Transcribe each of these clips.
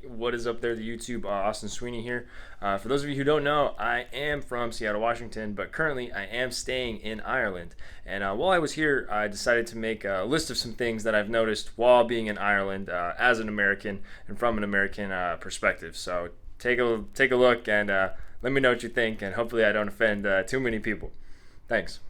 What is up there, the YouTube? Austin Sweeney here. For those of you who don't know, I am from Seattle, Washington, but currently I am staying in Ireland. And while I was here, I decided to make a list of some things that I've noticed while being in Ireland as an American and from an American perspective. So take a look and let me know what you think, and hopefully I don't offend too many people. Thanks.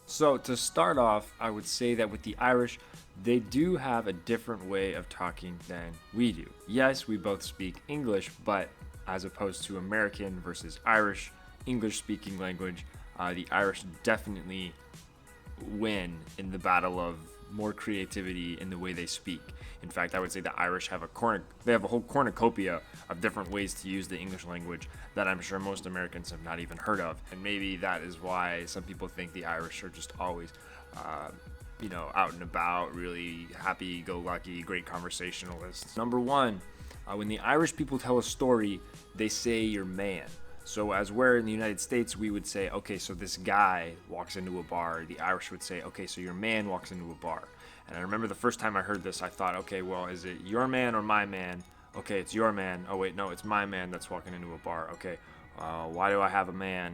So to start off, I would say that with the Irish, they do have a different way of talking than we do. Yes, we both speak English, but as opposed to American versus Irish, English speaking language, the Irish definitely win in the battle of more creativity in the way they speak. In fact, I would say the Irish have a whole cornucopia of different ways to use the English language that I'm sure most Americans have not even heard of. And maybe that is why some people think the Irish are just always, out and about, really happy-go-lucky, great conversationalists. Number one, when the Irish people tell a story, they say your man. So as where in the United States we would say, okay, so this guy walks into a bar, the Irish would say, okay, so your man walks into a bar. And I remember the first time I heard this, I thought, okay, well, is it your man or my man? Okay, it's your man. Oh, wait, no, it's my man that's walking into a bar. Okay, why do I have a man?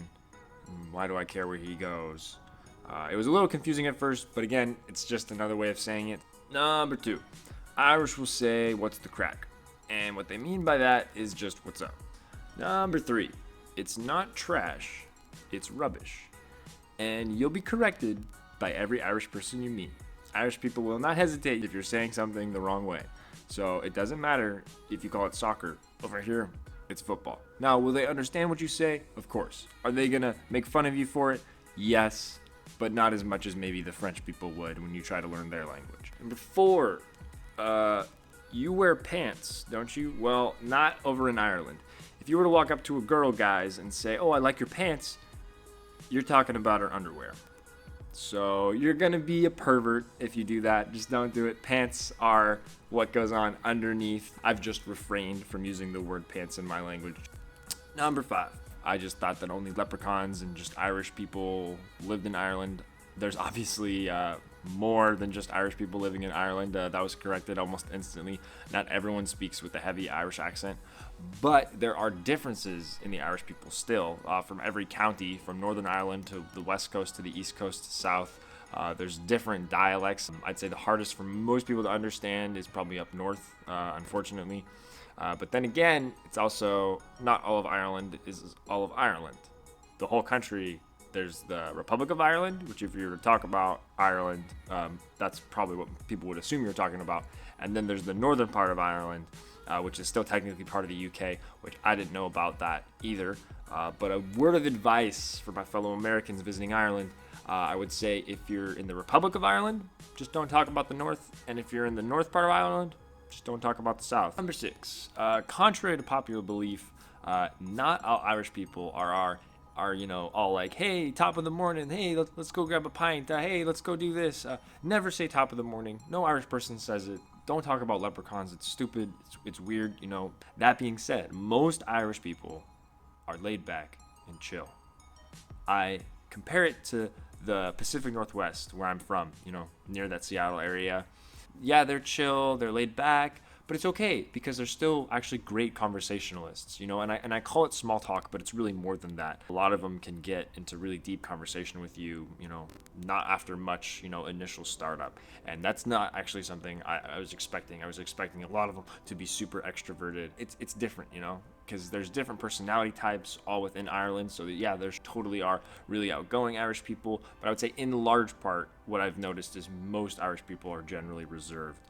Why do I care where he goes? It was a little confusing at first, but again, it's just another way of saying it. Number two, Irish will say, what's the crack? And what they mean by that is just what's up. Number three, it's not trash, it's rubbish. And you'll be corrected by every Irish person you meet. Irish people will not hesitate if you're saying something the wrong way. So it doesn't matter if you call it soccer. Over here, it's football. Now, will they understand what you say? Of course. Are they gonna make fun of you for it? Yes, but not as much as maybe the French people would when you try to learn their language. Number four, you wear pants, don't you? Well, not over in Ireland. If you were to walk up to a girl, guys, and say, oh, I like your pants, you're talking about her underwear. So you're going to be a pervert if you do that. Just don't do it. Pants are what goes on underneath. I've just refrained from using the word pants in my language. Number five, I just thought that only leprechauns and just Irish people lived in Ireland. There's obviously more than just Irish people living in Ireland. That was corrected almost instantly. Not everyone speaks with a heavy Irish accent, but there are differences in the Irish people still. From every county, from Northern Ireland to the west coast to the east coast to south, there's different dialects. I'd say the hardest for most people to understand is probably up north, unfortunately. But then again, it's also not all of Ireland is all of Ireland. The whole country. There's the Republic of Ireland, which if you were to talk about Ireland, that's probably what people would assume you're talking about. And then there's the northern part of Ireland, which is still technically part of the UK, which I didn't know about that either. But a word of advice for my fellow Americans visiting Ireland, I would say if you're in the Republic of Ireland, just don't talk about the north. And if you're in the north part of Ireland, just don't talk about the south. Number six, contrary to popular belief, not all Irish people are all like, hey, top of the morning, hey, let's go grab a pint, hey, let's go do this. Never say top of the morning. No Irish person says it. Don't talk about leprechauns. It's stupid. It's weird. That being said, most Irish people are laid back and chill. I compare it to the Pacific Northwest, where I'm from, near that Seattle area. Yeah, they're chill, they're laid back, but it's okay because they're still actually great conversationalists, and I call it small talk, but it's really more than that. A lot of them can get into really deep conversation with you, not after much, initial startup. And that's not actually something I was expecting. I was expecting a lot of them to be super extroverted. It's different, because there's different personality types all within Ireland. So yeah, there's totally are really outgoing Irish people, but I would say in large part, what I've noticed is most Irish people are generally reserved.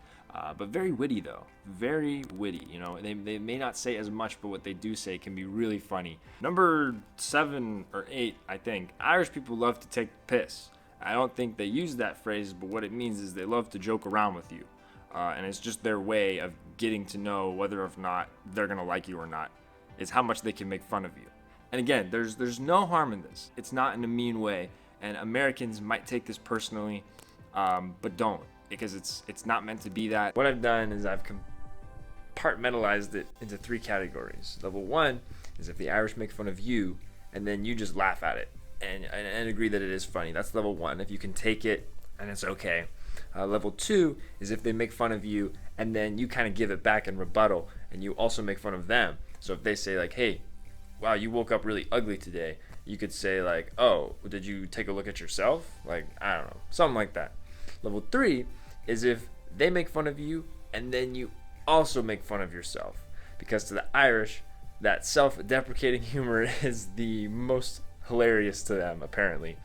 But very witty though, very witty. They may not say as much, but what they do say can be really funny. Number 7 or 8, I think, Irish people love to take the piss. I don't think they use that phrase, but what it means is they love to joke around with you. And it's just their way of getting to know whether or not they're gonna like you or not, is how much they can make fun of you. And again, there's no harm in this. It's not in a mean way, and Americans might take this personally, but don't. Because it's not meant to be that. What I've done is I've compartmentalized it into 3 categories. Level 1 is if the Irish make fun of you, and then you just laugh at it and agree that it is funny. That's level 1. If you can take it and it's okay. Level 2 is if they make fun of you and then you kind of give it back in rebuttal and you also make fun of them. So if they say like, hey, wow, you woke up really ugly today, you could say like, oh, did you take a look at yourself? Like, I don't know, something like that. Level 3 is if they make fun of you and then you also make fun of yourself. Because to the Irish, that self-deprecating humor is the most hilarious to them, apparently.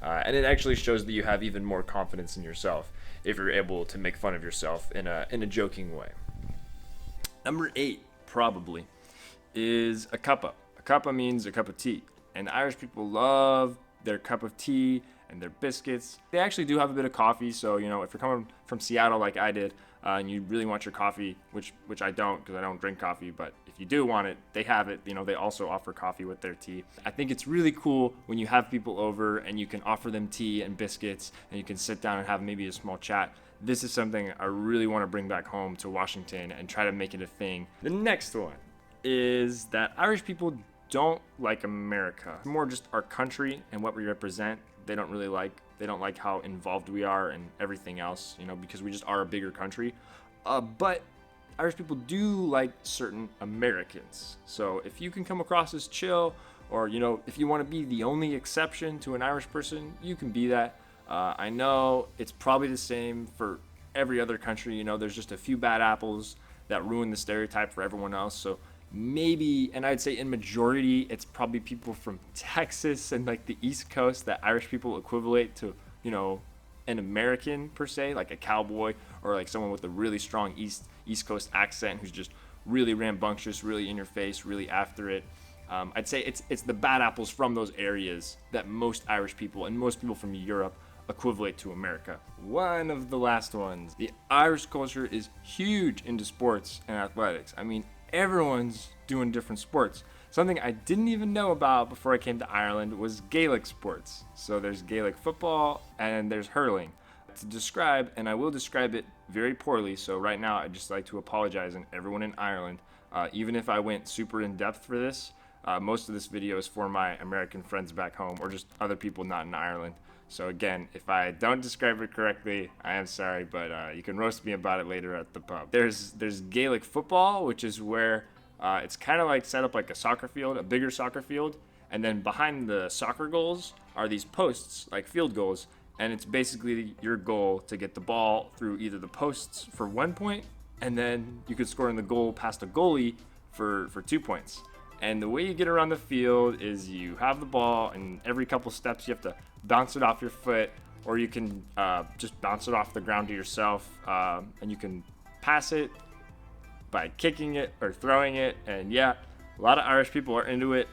And it actually shows that you have even more confidence in yourself if you're able to make fun of yourself in a joking way. Number 8, probably, is a cuppa. A cuppa means a cup of tea. And Irish people love their cup of tea and their biscuits. They actually do have a bit of coffee, so if you're coming from Seattle like I did, and you really want your coffee, which I don't because I don't drink coffee, but if you do want it, they have it. They also offer coffee with their tea. I think it's really cool when you have people over and you can offer them tea and biscuits and you can sit down and have maybe a small chat. This is something I really want to bring back home to Washington and try to make it a thing. The next one is that Irish people don't like America. More just our country and what we represent. They don't like how involved we are and everything else, because we just are a bigger country. But Irish people do like certain Americans. So if you can come across as chill, or if you want to be the only exception to an Irish person, you can be that. I know it's probably the same for every other country. There's just a few bad apples that ruin the stereotype for everyone else. So maybe, and I'd say in majority, it's probably people from Texas and like the East Coast that Irish people equivalent to, an American per se, like a cowboy or like someone with a really strong East Coast accent who's just really rambunctious, really in your face, really after it. I'd say it's the bad apples from those areas that most Irish people and most people from Europe equivalent to America. One of the last ones. The Irish culture is huge into sports and athletics. I mean, everyone's doing different sports. Something I didn't even know about before I came to Ireland was Gaelic sports. So there's Gaelic football and there's hurling. To describe, and I will describe it very poorly, so right now I'd just like to apologize to everyone in Ireland. Even if I went super in depth for this, most of this video is for my American friends back home or just other people not in Ireland. So again, if I don't describe it correctly, I am sorry, but you can roast me about it later at the pub. There's Gaelic football, which is where it's kind of like set up like a soccer field, a bigger soccer field, and then behind the soccer goals are these posts, like field goals, and it's basically your goal to get the ball through either the posts for 1 point, and then you could score in the goal past a goalie for 2 points. And the way you get around the field is you have the ball, and every couple steps you have to bounce it off your foot, or you can just bounce it off the ground to yourself, and you can pass it by kicking it or throwing it. And yeah, a lot of Irish people are into it.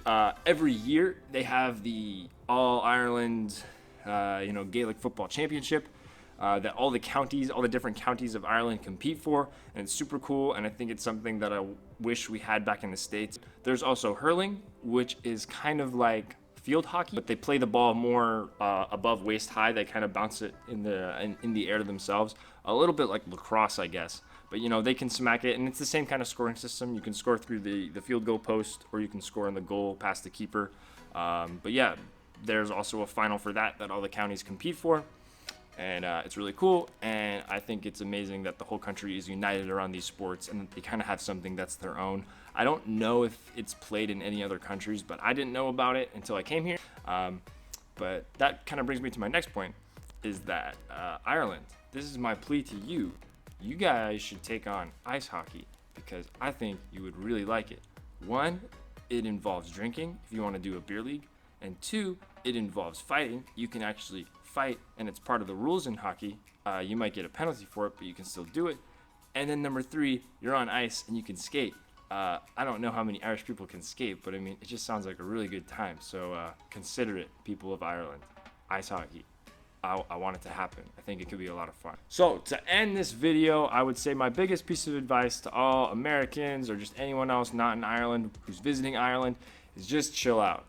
Every year they have the All Ireland Gaelic Football Championship that all the different counties of Ireland compete for, and it's super cool, and I think it's something that I wish we had back in the States. There's also hurling, which is kind of like field hockey, but they play the ball more above waist high. They kind of bounce it in the air to themselves, a little bit like lacrosse, I guess. But they can smack it, and it's the same kind of scoring system. You can score through the field goal post, or you can score in the goal past the keeper. But yeah, there's also a final for that all the counties compete for. And it's really cool, and I think it's amazing that the whole country is united around these sports and that they kind of have something that's their own. I don't know if it's played in any other countries, but I didn't know about it until I came here. But that kind of brings me to my next point, is that Ireland, this is my plea to you. You guys should take on ice hockey because I think you would really like it. 1, it involves drinking if you want to do a beer league, and 2, it involves fighting. You can actually fight, and it's part of the rules in hockey. You might get a penalty for it, but you can still do it. And then number 3, you're on ice and you can skate. I don't know how many Irish people can skate, but I mean, it just sounds like a really good time. So consider it, people of Ireland. Ice hockey. I want it to happen. I think it could be a lot of fun. So to end this video, I would say my biggest piece of advice to all Americans or just anyone else not in Ireland who's visiting Ireland is just chill out.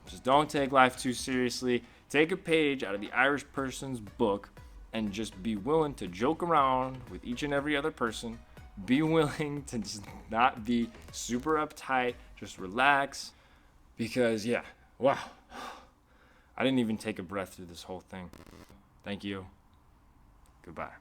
Just don't take life too seriously. Take a page out of the Irish person's book and just be willing to joke around with each and every other person. Be willing to just not be super uptight. Just relax. Because, yeah, wow. I didn't even take a breath through this whole thing. Thank you. Goodbye.